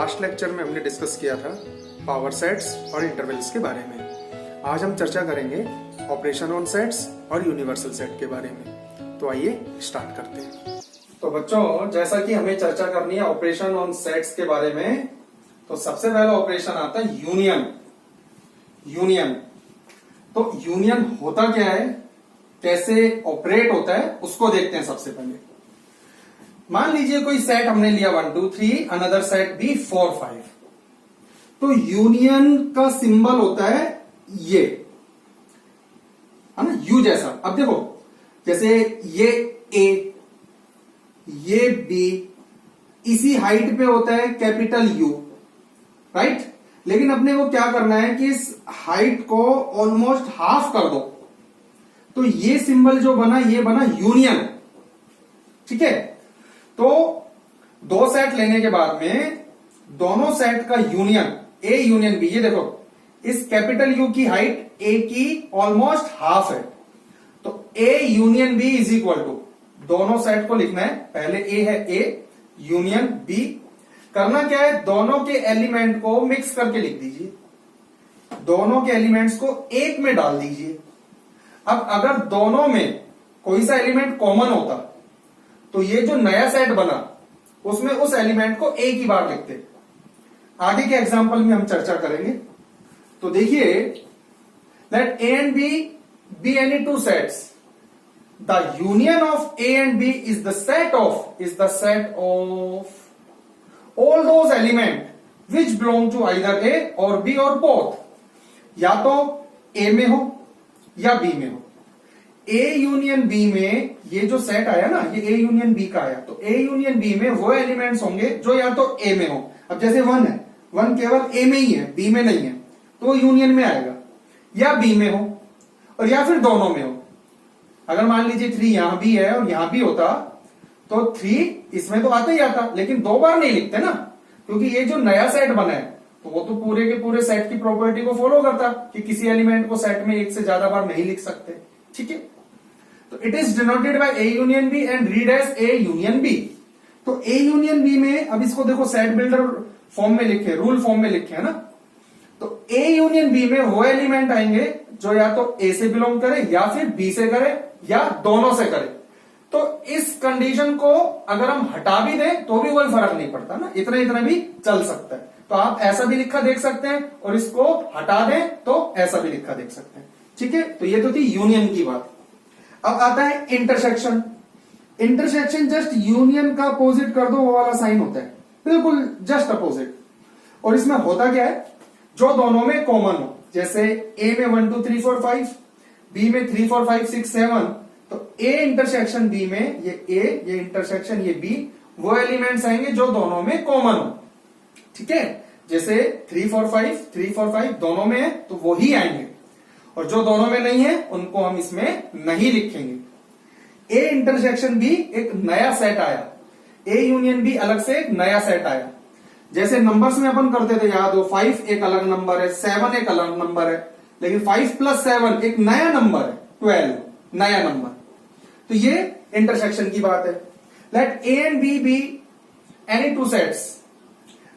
Last lecture में हमने discuss किया था पावर सेट्स और इंटरवल्स के बारे में। आज हम चर्चा करेंगे ऑपरेशन ऑन सेट्स और यूनिवर्सल सेट के बारे में। तो आइए स्टार्ट करते हैं। तो बच्चों, जैसा कि हमें चर्चा करनी है ऑपरेशन ऑन सेट्स के बारे में, तो सबसे पहला ऑपरेशन आता है यूनियन। यूनियन तो यूनियन होता क्या है, कैसे ऑपरेट होता है, उसको देखते हैं। सबसे पहले मान लीजिए कोई सेट हमने लिया 1 2 3, अनदर सेट भी 4 5। तो यूनियन का सिंबल होता है ये, है ना, यू जैसा। अब देखो, जैसे ये ए, ये बी, इसी हाइट पे होता है कैपिटल यू, राइट। लेकिन अपने को क्या करना है कि इस हाइट को ऑलमोस्ट हाफ कर दो, तो ये सिंबल जो बना, ये बना यूनियन। ठीक है, तो दो सेट लेने के बाद में दोनों सेट का यूनियन, ए यूनियन बी, ये देखो इस कैपिटल यू की हाइट ए की ऑलमोस्ट हाफ है, तो A union B is equal to, दोनों सेट को लिखना है, पहले ए है ए यूनियन बी। करना क्या है, दोनों के एलिमेंट को मिक्स करके लिख दीजिए, दोनों के एलिमेंट्स को एक में डाल दीजिए। अब अगर दोनों में कोई सा एलिमेंट कॉमन होता, तो ये जो नया सेट बना उसमें उस एलिमेंट को एक ही बार लिखते। आगे के एग्जांपल में हम चर्चा करेंगे। तो देखिए, let A and B be any two sets, the union of A and B is the set of all those element which belong to either A or B or both। या तो A में हो या B में हो। A union B में ये जो सेट आया ना, ये A यूनियन B का आया, तो A यूनियन B में वो एलिमेंट्स होंगे जो या तो A में हो। अब जैसे 1 है, 1 केवल A में ही है, B में नहीं है, तो यूनियन में आएगा, या B में हो और या फिर दोनों में हो। अगर मान लीजिए 3 यहां भी है और यहां भी होता, तो 3 इसमें तो आता ही आता, लेकिन दो बार नहीं लिखते ना, क्योंकि ये जो नया सेट बना है तो वो तो पूरे के पूरे सेट की प्रॉपर्टी को फॉलो करता कि किसी एलिमेंट को सेट में एक से ज्यादा बार नहीं लिख सकते। ठीक है, तो it is denoted by A union B and read as A union B. तो ए यूनियन बी में अब इसको देखो सेट बिल्डर फॉर्म में लिखे, रूल फॉर्म में लिखे, है ना। तो ए यूनियन बी में वो एलिमेंट आएंगे जो या तो ए से बिलोंग करे या फिर बी से करे या दोनों से करे। तो इस कंडीशन को अगर हम हटा भी दें तो भी कोई फर्क नहीं पड़ता ना, इतना इतना भी चल सकता है। तो आप ऐसा भी लिखा देख सकते हैं और इसको हटा दें तो ऐसा भी लिखा देख सकते हैं। ठीक है, तो ये तो थी यूनियन की बात। अब आता है इंटरसेक्शन। इंटरसेक्शन जस्ट यूनियन का अपोजिट कर दो, वो वाला साइन होता है, बिल्कुल जस्ट अपोजिट। और इसमें होता क्या है, जो दोनों में कॉमन हो, जैसे ए में 1 2 3 4 5, बी में 3 4 5 6 7, तो ए इंटरसेक्शन बी में ये ए, ये इंटरसेक्शन ये बी, वो एलिमेंट्स आएंगे जो दोनों में कॉमन हो। ठीक है, जैसे 3 4 5 दोनों में है तो वो ही आएंगे, और जो दोनों में नहीं है उनको हम इसमें नहीं लिखेंगे। ए इंटरसेक्शन बी एक नया सेट आया, ए यूनियन बी अलग से एक नया सेट आया। जैसे नंबर्स में अपन करते थे, याद हो, 5 एक अलग नंबर है, 7 एक अलग नंबर है, लेकिन 5 + 7 एक नया नंबर है, 12 नया नंबर। तो ये इंटरसेक्शन की बात है। Let A and B be any two sets,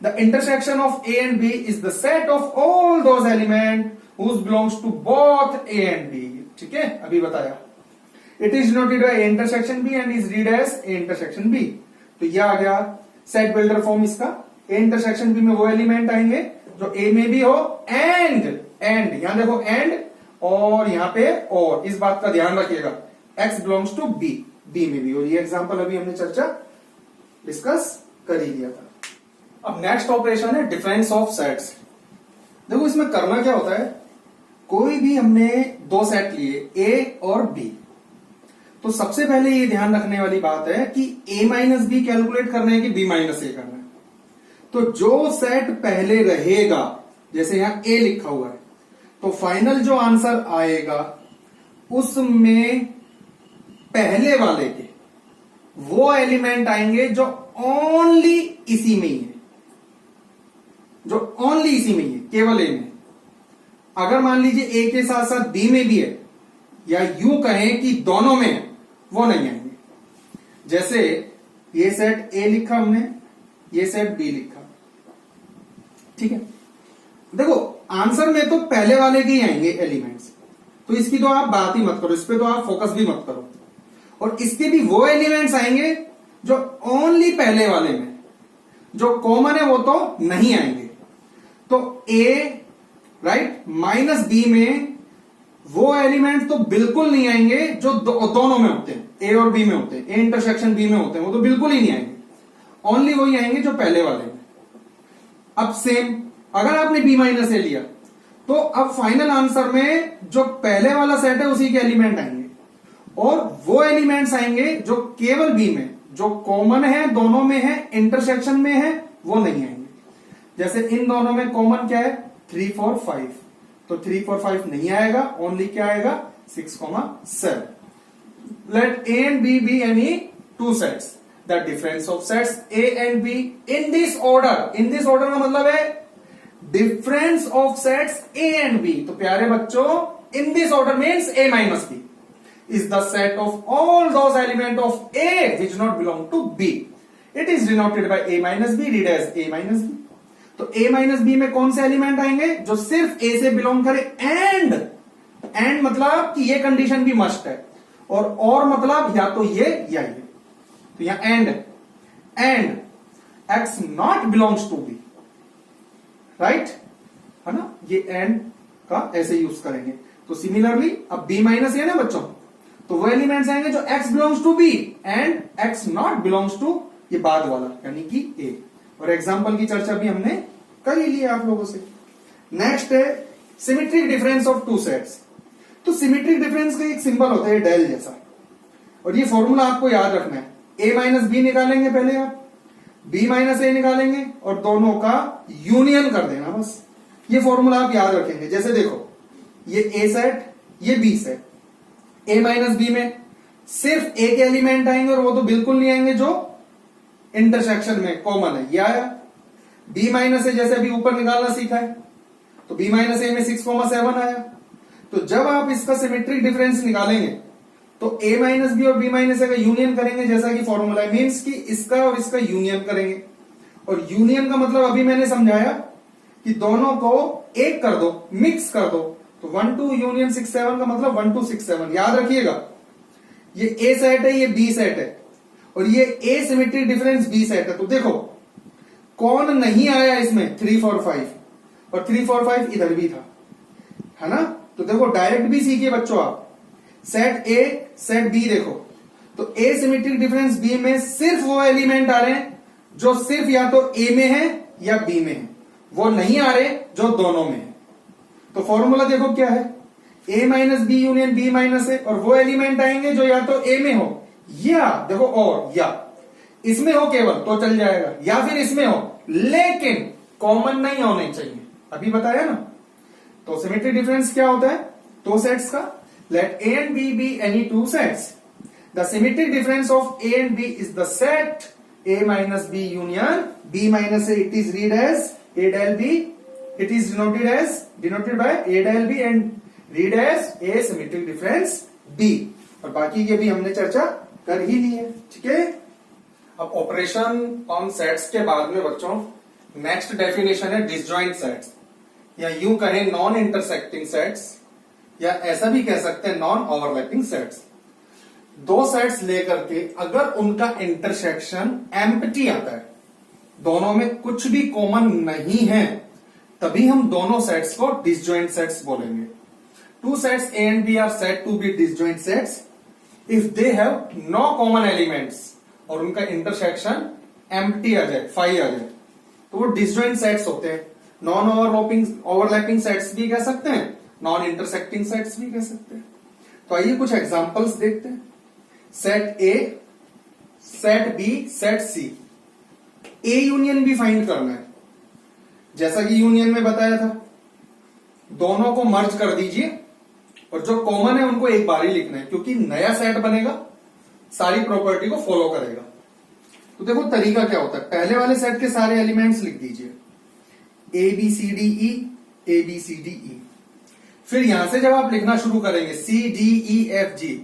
the intersection of A and B is the set of all those element whose belongs to both A and B. ठीक है, अभी बताया। It is noted by A intersection B and is read as A intersection B. तो यह आ गया set builder form इसका। ए intersection B में वो एलिमेंट आएंगे जो ए में भी हो, एंड यहां देखो एंड, और यहां पे और, इस बात का ध्यान रखिएगा, x belongs to B, B में भी। और ये एग्जांपल अभी हमने चर्चा डिस्कस कर ही लिया था। अब नेक्स्ट ऑपरेशन है डिफरेंस ऑफ सेट्स। देखो इसमें करना क्या होता है, कोई भी हमने दो सेट लिए ए और बी, तो सबसे पहले ये ध्यान रखने वाली बात है कि a माइनस बी कैलकुलेट करना है कि b माइनस ए करना है। तो जो सेट पहले रहेगा, जैसे यहां a लिखा हुआ है, तो फाइनल जो आंसर आएगा उसमें पहले वाले के वो एलिमेंट आएंगे जो ओनली इसी में ही है, जो ओनली इसी में ही है, केवल ए में। अगर मान लीजिए ए के साथ साथ बी में भी है, या यूं कहें कि दोनों में है, वो नहीं आएंगे। जैसे ये सेट ए लिखा हमने, ये सेट बी लिखा, ठीक है, देखो आंसर में तो पहले वाले के ही आएंगे एलिमेंट्स, तो इसकी तो आप बात ही मत करो, इस पे तो आप फोकस भी मत करो। और इसके भी वो एलिमेंट्स आएंगे जो ओनली पहले वाले में, जो कॉमन है वो तो नहीं आएंगे। तो ए राइट माइनस बी में वो एलिमेंट तो बिल्कुल नहीं आएंगे जो दोनों में होते हैं, ए और बी में होते हैं, ए इंटरसेक्शन बी में होते हैं, वो तो बिल्कुल ही नहीं आएंगे, ओनली वही आएंगे जो पहले वाले में। अब सेम अगर आपने बी माइनस ए लिया तो अब फाइनल आंसर में जो पहले वाला सेट है उसी के एलिमेंट आएंगे, और वो एलिमेंट्स आएंगे जो केवल बी में, जो कॉमन है दोनों में है, इंटरसेक्शन में है, वो नहीं आएंगे। जैसे इन दोनों में कॉमन क्या है 3 4 5, तो 3 4 5 नहीं आएगा, ओनली क्या आएगा 6 7। Let A and B be any two sets, the difference of sets A and B in this order, in this order का मतलब है difference of sets A and B. तो प्यारे बच्चों in this order means A minus B is the set of all those elements of A which not belong to B. It is denoted by A minus B, read as A minus B. तो A minus B में कौन से element आएंगे जो सिर्फ A से belong करे, and मतलब कि ये कंडीशन भी मस्ट है, और मतलब या तो ये या ये, तो यहां and X not belongs to B, right है ना, ये एंड का ऐसे यूज करेंगे। तो सिमिलरली अब B माइनस है ना बच्चों, तो वो एलिमेंट्स आएंगे जो x belongs to b and x not belongs to ये बाद वाला यानी कि a। और एग्जांपल की चर्चा भी हमने कर ही ली है आप लोगों से। नेक्स्ट है symmetric difference of two sets. तो सिमेट्रिक डिफरेंस का एक सिंबल होता है डेल जैसा, और ये फॉर्मूला आपको याद रखना है। a माइनस बी निकालेंगे पहले आप, b माइनस ए निकालेंगे और दोनों का यूनियन कर देना, बस ये फॉर्मूला आप याद रखेंगे। जैसे देखो ये a सेट ये b सेट, ए माइनस बी में सिर्फ एक एलिमेंट आएंगे और वो तो बिल्कुल नहीं आएंगे जो इंटरसेक्शन में कॉमन है, ये आया। बी माइनस ए जैसे अभी ऊपर निकालना सीखा है, तो बी माइनस ए में 6 7 आया। तो जब आप इसका सिमेट्रिक डिफरेंस निकालेंगे तो ए माइनस बी और बी माइनस ए का यूनियन करेंगे, जैसा कि फॉर्मूला मीन्स कि इसका और इसका यूनियन करेंगे। और यूनियन का मतलब अभी मैंने समझाया कि दोनों को एक कर दो, मिक्स कर दो, तो 1 2 यूनियन 6 7 का मतलब 1 2 6 7। याद रखिएगा ये ए सेट है ये बी सेट है, और ये ए सिमेट्रिक डिफरेंस बी सेट है। तो देखो कौन नहीं आया इसमें 3 4 5, और 3 4 5 इधर भी था, है ना। तो देखो डायरेक्ट भी सीखिए बच्चों आप, सेट ए सेट बी देखो, तो ए सिमेट्रिक डिफरेंस बी में सिर्फ वो एलिमेंट आ रहे हैं जो सिर्फ या तो ए में है या बी में है, वो नहीं आ रहे जो दोनों में है। तो फॉर्मूला देखो क्या है, a minus B union B minus A, और वो एलिमेंट आएंगे जो या तो a में हो या देखो और या इसमें हो केवल तो चल जाएगा, या फिर इसमें हो लेकिन कॉमन नहीं होने चाहिए, अभी बताया ना। तो सिमेट्रिक डिफरेंस क्या होता है दो सेट्स का, let a and b be any two sets, the symmetric difference of a and b is the set a minus b union b minus a, it is read as a del b, it is denoted by a del b and read as a symmetric difference b। और बाकी के भी हमने चर्चा कर ही ली है, ठीक है। अब ऑपरेशन ऑन सेट्स के बाद में बच्चों नेक्स्ट डेफिनेशन है डिसजॉइंट सेट्स, या यूं कहें नॉन इंटरसेक्टिंग सेट्स, या ऐसा भी कह सकते हैं नॉन ओवरलैपिंग सेट्स। दो सेट्स लेकर के अगर उनका इंटरसेक्शन एम्प्टी आता है, दोनों में कुछ भी कॉमन नहीं है, तभी हम दोनों सेट्स को डिसजॉइंट सेट्स बोलेंगे। Two sets A and B are said to be disjoint sets if they have no common elements, और उनका इंटरसेक्शन एम्प्टी आ जाए, फाई आ जाए, तो वो डिसजॉइंट सेट्स होते हैं। नॉन ओवरलैपिंग सेट्स भी कह सकते हैं, नॉन इंटरसेक्टिंग सेट्स भी कह सकते हैं। तो आइए कुछ एग्जांपल्स देखते हैं। Set A, set B, set C. A union B find करना है, जैसा कि यूनियन में बताया था, दोनों को मर्ज कर दीजिए और जो कॉमन है उनको एक बार ही लिखना है, क्योंकि नया सेट बनेगा, सारी प्रॉपर्टी को फॉलो करेगा। तो देखो तरीका क्या होता है, पहले वाले सेट के सारे एलिमेंट्स लिख दीजिए, A B C D E, A B C D E. फिर यहां से जब आप लिखना शुरू करेंगे सी डी ई एफ जी,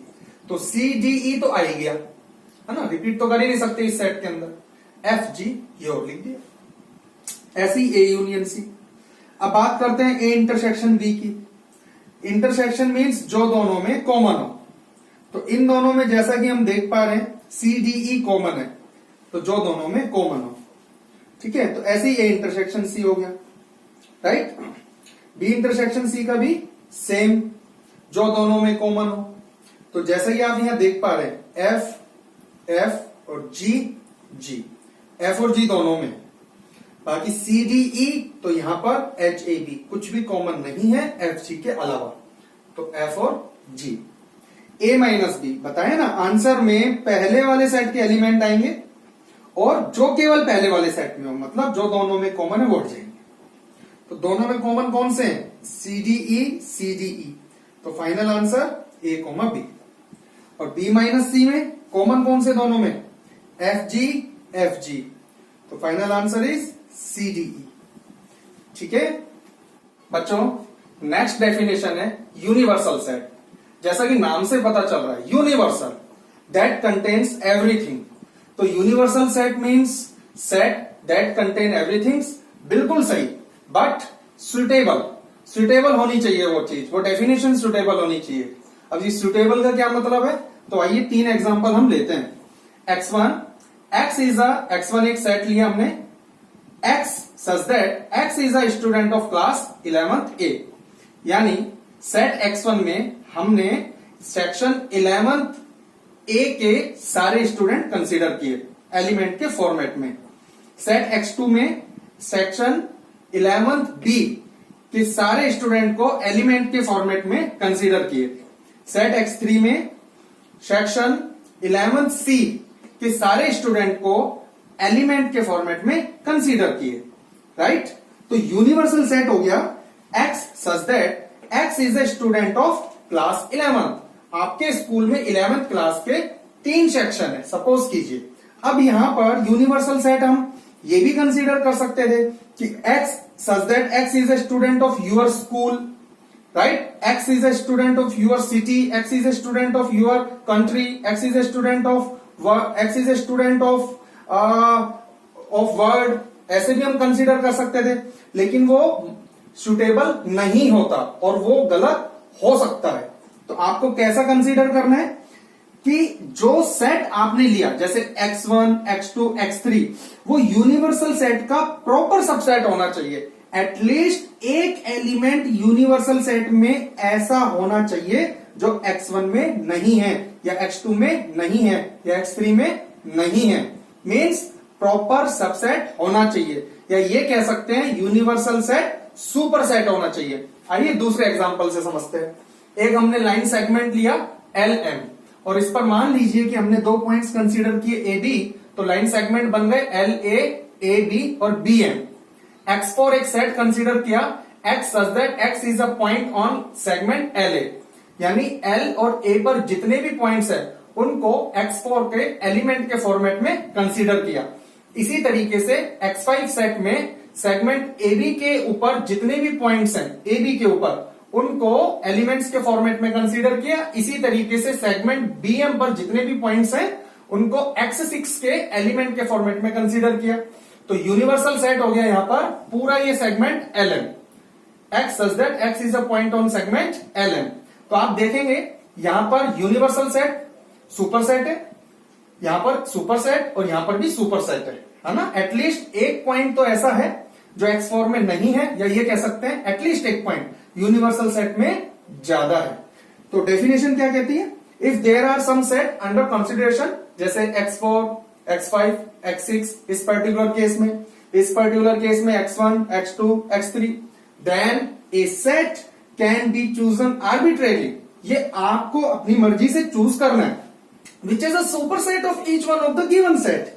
तो सी डी ई तो आ ही गया, है ना, रिपीट तो कर ही नहीं सकते इस सेट के अंदर। एफ जी ये और लिख दिया, ऐसी ए यूनियन सी। अब बात करते हैं ए इंटरसेक्शन बी की। इंटरसेक्शन मीन्स जो दोनों में कॉमन हो। तो इन दोनों में जैसा कि हम देख पा रहे हैं सी डी ई कॉमन है, तो जो दोनों में कॉमन हो, ठीक है। तो ऐसे ही ए इंटरसेक्शन सी हो गया, राइट। बी इंटरसेक्शन सी का भी सेम, जो दोनों में कॉमन हो। तो जैसा कि आप यहां देख पा रहे हैं एफ एफ और जी जी, एफ और जी दोनों में। बाकी सी डी ई तो यहां पर एच ए बी कुछ भी कॉमन नहीं है एफ जी के अलावा, तो एफ और जी। ए माइनस बी बताए ना, आंसर में पहले वाले सेट के एलिमेंट आएंगे और जो केवल पहले वाले सेट में हो, मतलब जो दोनों में कॉमन है वो हट जाएंगे। तो दोनों में कॉमन कौन से हैं? सी डी ई, तो final answer A comma B. और बी माइनस सी में कॉमन कौन से दोनों में? एफ जी, तो final answer is C D E. ठीक है बच्चों, नेक्स्ट डेफिनेशन है यूनिवर्सल सेट। जैसा कि नाम से पता चल रहा है यूनिवर्सल, दैट कंटेन्स एवरीथिंग। तो universal set means set that contain everything, बिल्कुल सही, बट सुटेबल होनी चाहिए वो चीज, वो डेफिनेशन सुटेबल होनी चाहिए। अब ये सुटेबल का क्या मतलब है? तो आइए 3 एग्जांपल हम लेते हैं। x1 एक सेट लिया हमने, x such that x is a student of class 11th A, यानी सेट x1 में हमने सेक्शन 11th A के सारे स्टूडेंट कंसीडर किए एलिमेंट के फॉर्मेट में। सेट x2 में सेक्शन 11th B के सारे स्टूडेंट को एलिमेंट के फॉर्मेट में कंसीडर किए। सेट x3 में सेक्शन 11th C के सारे स्टूडेंट को एलिमेंट के फॉर्मेट में कंसीडर किए, राइट। तो यूनिवर्सल सेट हो गया x such that x is a student of class 11th। आपके स्कूल में 11th क्लास के 3 सेक्शन है सपोज कीजिए। अब यहां पर यूनिवर्सल सेट हम ये भी कंसीडर कर सकते थे कि x such that x is a student of your school, right? X is a student of your city, x is a student of your country, x is a student of world, ऐसे भी हम consider कर सकते थे, लेकिन वो suitable नहीं होता और वो गलत हो सकता है। तो आपको कैसा कंसीडर करना है कि जो सेट आपने लिया जैसे x1, x2, x3 वो यूनिवर्सल सेट का प्रॉपर सबसेट होना चाहिए। एटलीस्ट एक एलिमेंट यूनिवर्सल सेट में ऐसा होना चाहिए जो x1 में नहीं है या x2 में नहीं है या x3 में नहीं है, मीन्स प्रॉपर सबसेट होना चाहिए, या ये कह सकते हैं यूनिवर्सल सेट सुपर सेट होना चाहिए। आइए दूसरे एग्जांपल से समझते हैं। एक हमने लाइन सेगमेंट लिया LM और इस पर मान लीजिए कि हमने 2 पॉइंट्स कंसीडर किए AB, तो लाइन सेगमेंट बन गए LA, AB और BM। X4 एक सेट कंसीडर किया X such that X is a point on segment LA, यानी L और A पर जितने भी पॉइंट्स हैं उनको X4 के एलिमेंट के फॉर्मेट में कंसीडर किया। इसी तरीके से X5 सेट में सेगमेंट AB के ऊपर जितने भी पॉइंट्स हैं AB के ऊपर उनको एलिमेंट्स के फॉर्मेट में कंसीडर किया। इसी तरीके से सेगमेंट BM पर जितने भी पॉइंट्स हैं उनको X6 के एलिमेंट के फॉर्मेट में कंसीडर किया। तो यूनिवर्सल सेट हो गया यहां पर पूरा ये segment LM, X such that X is a point on segment LM। तो आप देखेंगे यहां पर यूनिवर्सल सेट सुपर सेट है, यहां पर सुपर सेट और यहां पर भी सुपर सेट है ना। एटलीस्ट एक पॉइंट तो ऐसा है जो X4 में नहीं है, या ये कह सकते हैं एटलीस्ट एक पॉइंट यूनिवर्सल सेट में ज्यादा है। तो डेफिनेशन क्या कहती है? If there are some set under consideration, जैसे X4, X5, X6 इस पर्टिकुलर केस में, इस पर्टिकुलर केस में X1, X2, X3, then a set can be chosen arbitrarily. ये आपको अपनी मर्जी से चूज करना है, which is a super set of each one of the given set.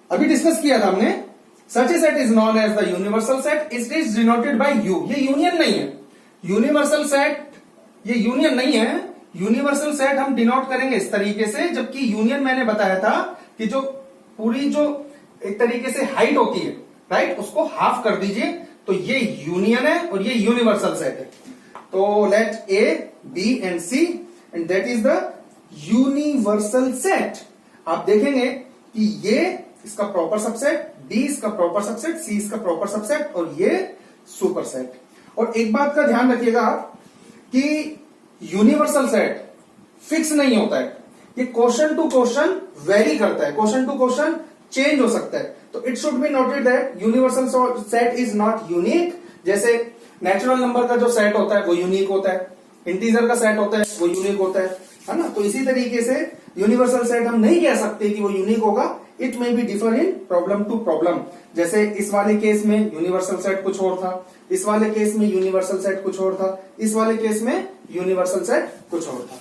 अभी डिस्कस किया था हमने, such a set is known as the universal set, it is denoted by U. ये यूनियन नहीं है, यूनिवर्सल सेट ये यूनियन नहीं है। यूनिवर्सल सेट हम डिनोट करेंगे इस तरीके से, जबकि यूनियन मैंने बताया था कि जो पूरी जो एक तरीके से हाइट होती है, राइट, उसको हाफ कर दीजिए, तो ये यूनियन है और ये यूनिवर्सल सेट है। तो let A, B and C and that is the universal set. आप देखेंगे कि ये इसका प्रॉपर सबसेट डी इसका प्रॉपर सबसेट, सी इसका प्रॉपर सबसेट और ये सुपर सेट। और एक बात का ध्यान रखिएगा आप कि यूनिवर्सल सेट फिक्स नहीं होता है, ये क्वेश्चन टू क्वेश्चन वेरी करता है, क्वेश्चन टू क्वेश्चन चेंज हो सकता है। तो it should be noted that universal set is not unique. जैसे नेचुरल नंबर का जो सेट होता है वो यूनिक होता है, इंटीजर का सेट होता है वो यूनिक होता है ना। तो इसी तरीके से यूनिवर्सल सेट हम नहीं कह सकते कि वो यूनिक होगा, it may be differ in problem to problem. जैसे इस वाले केस में यूनिवर्सल सेट कुछ और था, इस वाले केस में यूनिवर्सल सेट कुछ और था, इस वाले केस में यूनिवर्सल सेट कुछ और था।